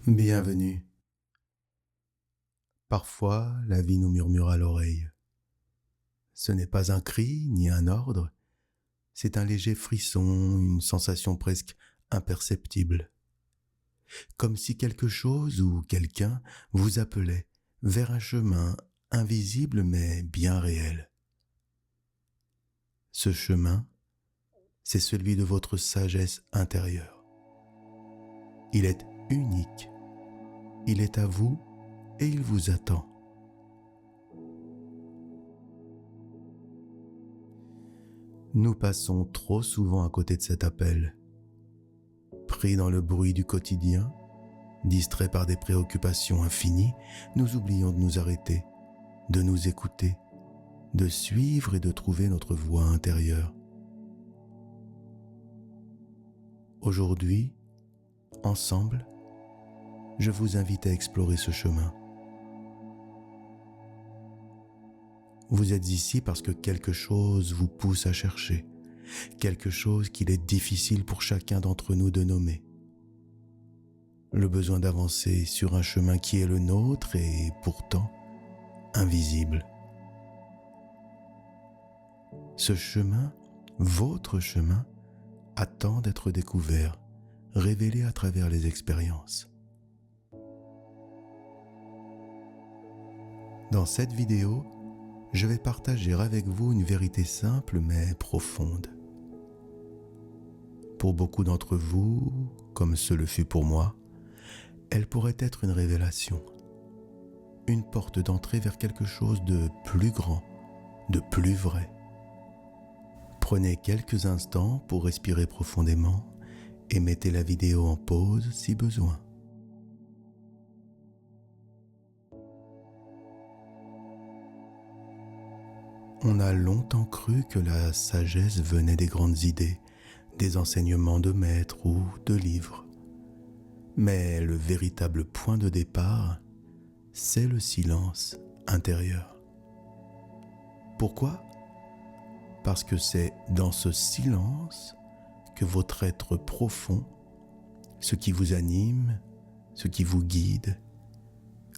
Bienvenue. Parfois, la vie nous murmure à l'oreille. Ce n'est pas un cri ni un ordre, c'est un léger frisson, une sensation presque imperceptible. Comme si quelque chose ou quelqu'un vous appelait vers un chemin invisible mais bien réel. Ce chemin, c'est celui de votre sagesse intérieure. Il est unique. Il est à vous et il vous attend. Nous passons trop souvent à côté de cet appel. Pris dans le bruit du quotidien, distraits par des préoccupations infinies, nous oublions de nous arrêter, de nous écouter, de suivre et de trouver notre voie intérieure. Aujourd'hui, ensemble, je vous invite à explorer ce chemin. Vous êtes ici parce que quelque chose vous pousse à chercher, quelque chose qu'il est difficile pour chacun d'entre nous de nommer. Le besoin d'avancer sur un chemin qui est le nôtre et pourtant invisible. Ce chemin, votre chemin, attend d'être découvert, révélé à travers les expériences. Dans cette vidéo, je vais partager avec vous une vérité simple mais profonde. Pour beaucoup d'entre vous, comme ce le fut pour moi, elle pourrait être une révélation, une porte d'entrée vers quelque chose de plus grand, de plus vrai. Prenez quelques instants pour respirer profondément et mettez la vidéo en pause si besoin. On a longtemps cru que la sagesse venait des grandes idées, des enseignements de maîtres ou de livres. Mais le véritable point de départ, c'est le silence intérieur. Pourquoi ? Parce que c'est dans ce silence que votre être profond, ce qui vous anime, ce qui vous guide,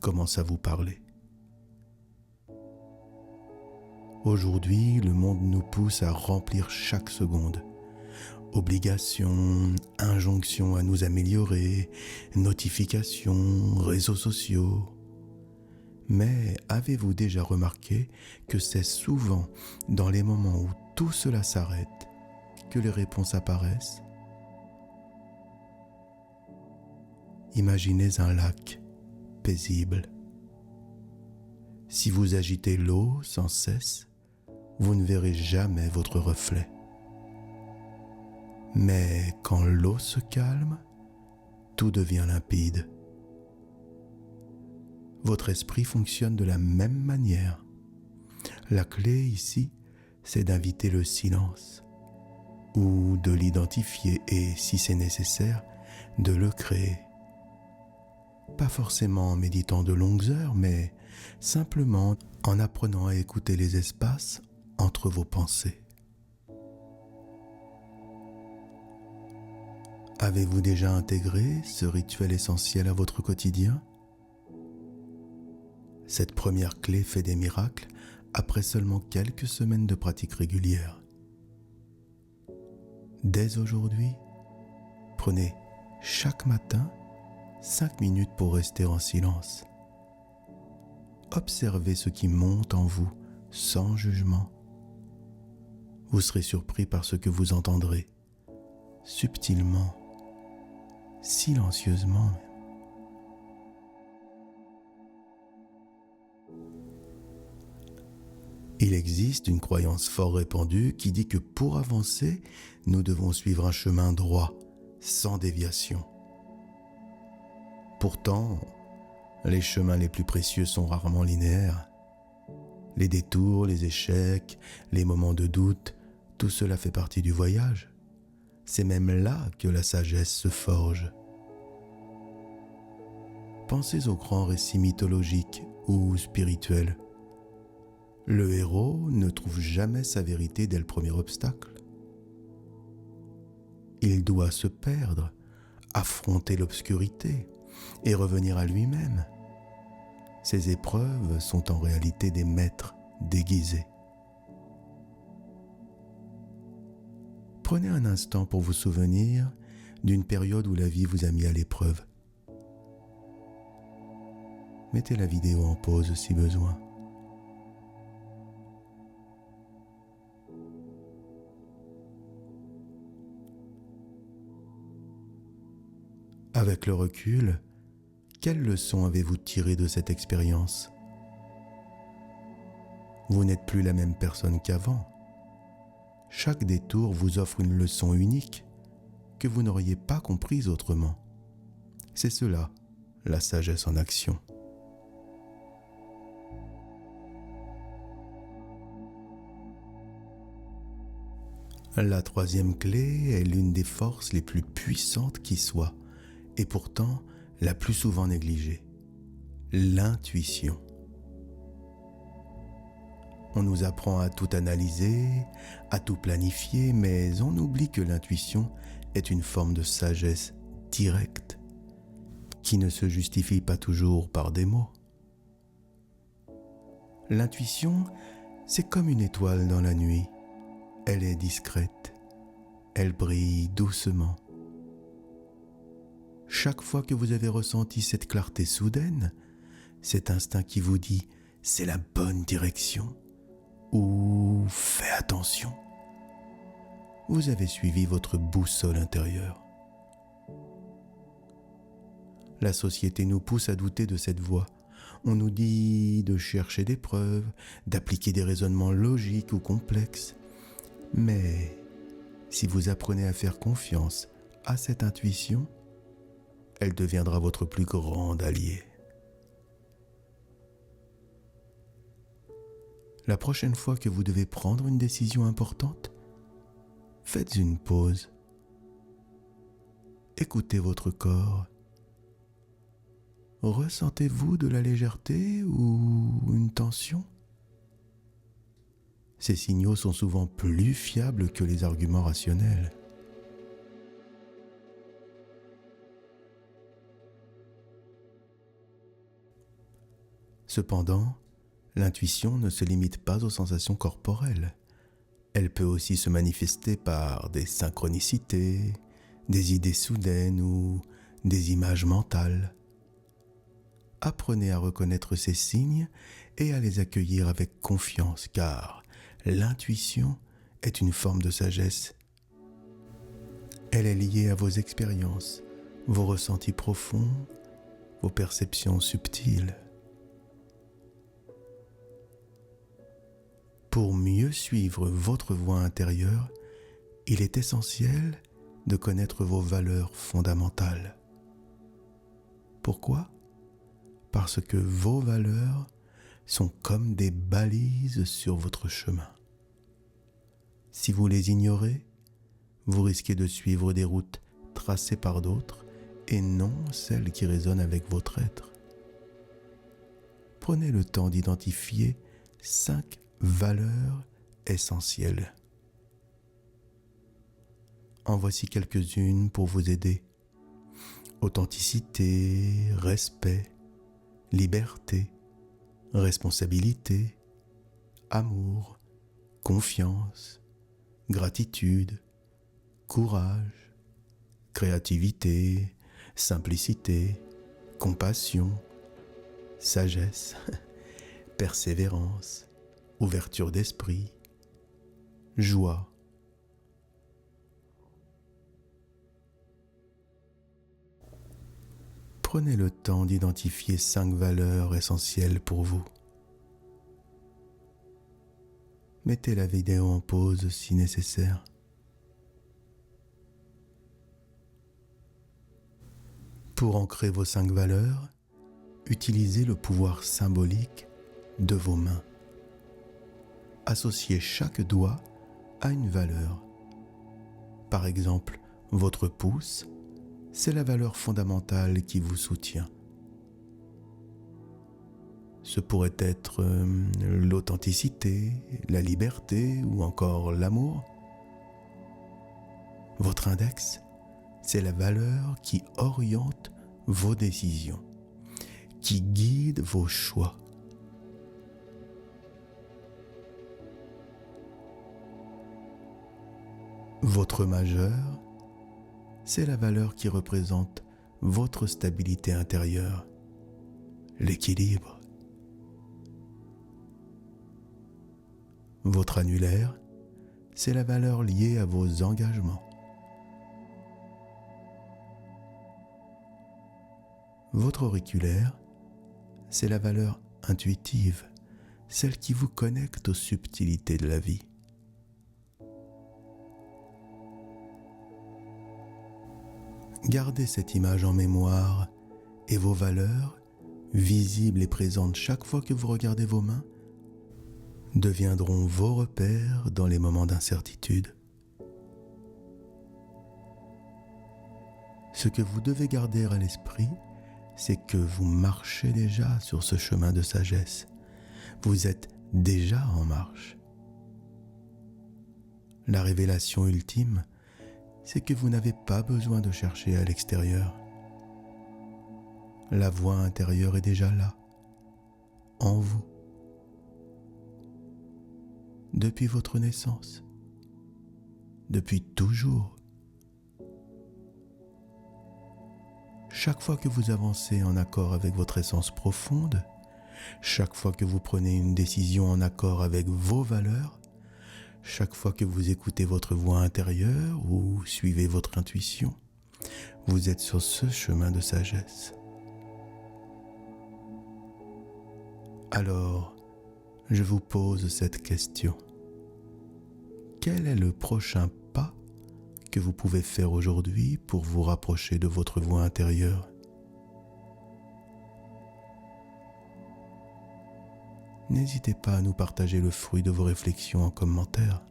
commence à vous parler. Aujourd'hui, le monde nous pousse à remplir chaque seconde. Obligations, injonctions à nous améliorer, notifications, réseaux sociaux. Mais avez-vous déjà remarqué que c'est souvent dans les moments où tout cela s'arrête que les réponses apparaissent ? Imaginez un lac paisible. Si vous agitez l'eau sans cesse, vous ne verrez jamais votre reflet. Mais quand l'eau se calme, tout devient limpide. Votre esprit fonctionne de la même manière. La clé ici, c'est d'inviter le silence, ou de l'identifier et, si c'est nécessaire, de le créer. Pas forcément en méditant de longues heures, mais simplement en apprenant à écouter les espaces entre vos pensées. Avez-vous déjà intégré ce rituel essentiel à votre quotidien ? Cette première clé fait des miracles après seulement quelques semaines de pratique régulière. Dès aujourd'hui, prenez chaque matin 5 minutes pour rester en silence. Observez ce qui monte en vous sans jugement. Vous serez surpris par ce que vous entendrez, subtilement, silencieusement. Il existe une croyance fort répandue qui dit que pour avancer, nous devons suivre un chemin droit, sans déviation. Pourtant, les chemins les plus précieux sont rarement linéaires. Les détours, les échecs, les moments de doute, tout cela fait partie du voyage. C'est même là que la sagesse se forge. Pensez aux grands récits mythologiques ou spirituels. Le héros ne trouve jamais sa vérité dès le premier obstacle. Il doit se perdre, affronter l'obscurité, et revenir à lui-même. Ces épreuves sont en réalité des maîtres déguisés. Prenez un instant pour vous souvenir d'une période où la vie vous a mis à l'épreuve. Mettez la vidéo en pause si besoin. Avec le recul, quelles leçons avez-vous tirées de cette expérience ? Vous n'êtes plus la même personne qu'avant. Chaque détour vous offre une leçon unique que vous n'auriez pas comprise autrement. C'est cela, la sagesse en action. La troisième clé est l'une des forces les plus puissantes qui soit, et pourtant la plus souvent négligée, l'intuition. On nous apprend à tout analyser, à tout planifier, mais on oublie que l'intuition est une forme de sagesse directe, qui ne se justifie pas toujours par des mots. L'intuition, c'est comme une étoile dans la nuit. Elle est discrète, elle brille doucement. Chaque fois que vous avez ressenti cette clarté soudaine, cet instinct qui vous dit « c'est la bonne direction » ou « fais attention », vous avez suivi votre boussole intérieure. La société nous pousse à douter de cette voie. On nous dit de chercher des preuves, d'appliquer des raisonnements logiques ou complexes. Mais si vous apprenez à faire confiance à cette intuition, elle deviendra votre plus grand allié. La prochaine fois que vous devez prendre une décision importante, faites une pause. Écoutez votre corps. Ressentez-vous de la légèreté ou une tension ? Ces signaux sont souvent plus fiables que les arguments rationnels. Cependant, l'intuition ne se limite pas aux sensations corporelles. Elle peut aussi se manifester par des synchronicités, des idées soudaines ou des images mentales. Apprenez à reconnaître ces signes et à les accueillir avec confiance, car l'intuition est une forme de sagesse. Elle est liée à vos expériences, vos ressentis profonds, vos perceptions subtiles. Pour mieux suivre votre voie intérieure, il est essentiel de connaître vos valeurs fondamentales. Pourquoi ? Parce que vos valeurs sont comme des balises sur votre chemin. Si vous les ignorez, vous risquez de suivre des routes tracées par d'autres et non celles qui résonnent avec votre être. Prenez le temps d'identifier 5 valeurs essentielles. En voici quelques-unes pour vous aider. Authenticité, respect, liberté, responsabilité, amour, confiance, gratitude, courage, créativité, simplicité, compassion, sagesse, persévérance, ouverture d'esprit, joie. Prenez le temps d'identifier 5 valeurs essentielles pour vous. Mettez la vidéo en pause si nécessaire. Pour ancrer vos 5 valeurs, utilisez le pouvoir symbolique de vos mains. Associez chaque doigt à une valeur. Par exemple, votre pouce, c'est la valeur fondamentale qui vous soutient. Ce pourrait être l'authenticité, la liberté ou encore l'amour. Votre index, c'est la valeur qui oriente vos décisions, qui guide vos choix. Votre majeur, c'est la valeur qui représente votre stabilité intérieure, l'équilibre. Votre annulaire, c'est la valeur liée à vos engagements. Votre auriculaire, c'est la valeur intuitive, celle qui vous connecte aux subtilités de la vie. Gardez cette image en mémoire et vos valeurs, visibles et présentes chaque fois que vous regardez vos mains, deviendront vos repères dans les moments d'incertitude. Ce que vous devez garder à l'esprit, c'est que vous marchez déjà sur ce chemin de sagesse. Vous êtes déjà en marche. La révélation ultime, c'est que vous n'avez pas besoin de chercher à l'extérieur. La voix intérieure est déjà là, en vous, depuis votre naissance, depuis toujours. Chaque fois que vous avancez en accord avec votre essence profonde, chaque fois que vous prenez une décision en accord avec vos valeurs, chaque fois que vous écoutez votre voix intérieure ou suivez votre intuition, vous êtes sur ce chemin de sagesse. Alors, je vous pose cette question. Quel est le prochain pas que vous pouvez faire aujourd'hui pour vous rapprocher de votre voix intérieure? N'hésitez pas à nous partager le fruit de vos réflexions en commentaire.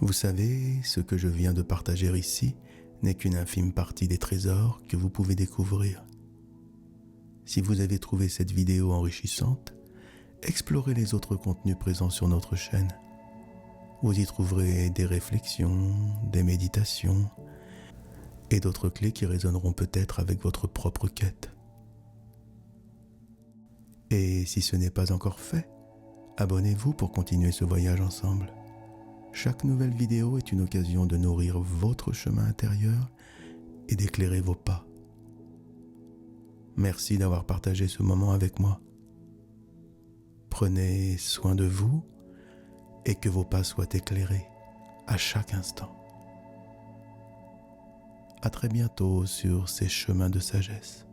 Vous savez, ce que je viens de partager ici n'est qu'une infime partie des trésors que vous pouvez découvrir. Si vous avez trouvé cette vidéo enrichissante, explorez les autres contenus présents sur notre chaîne. Vous y trouverez des réflexions, des méditations et d'autres clés qui résonneront peut-être avec votre propre quête. Et si ce n'est pas encore fait, abonnez-vous pour continuer ce voyage ensemble. Chaque nouvelle vidéo est une occasion de nourrir votre chemin intérieur et d'éclairer vos pas. Merci d'avoir partagé ce moment avec moi. Prenez soin de vous et que vos pas soient éclairés à chaque instant. À très bientôt sur ces chemins de sagesse.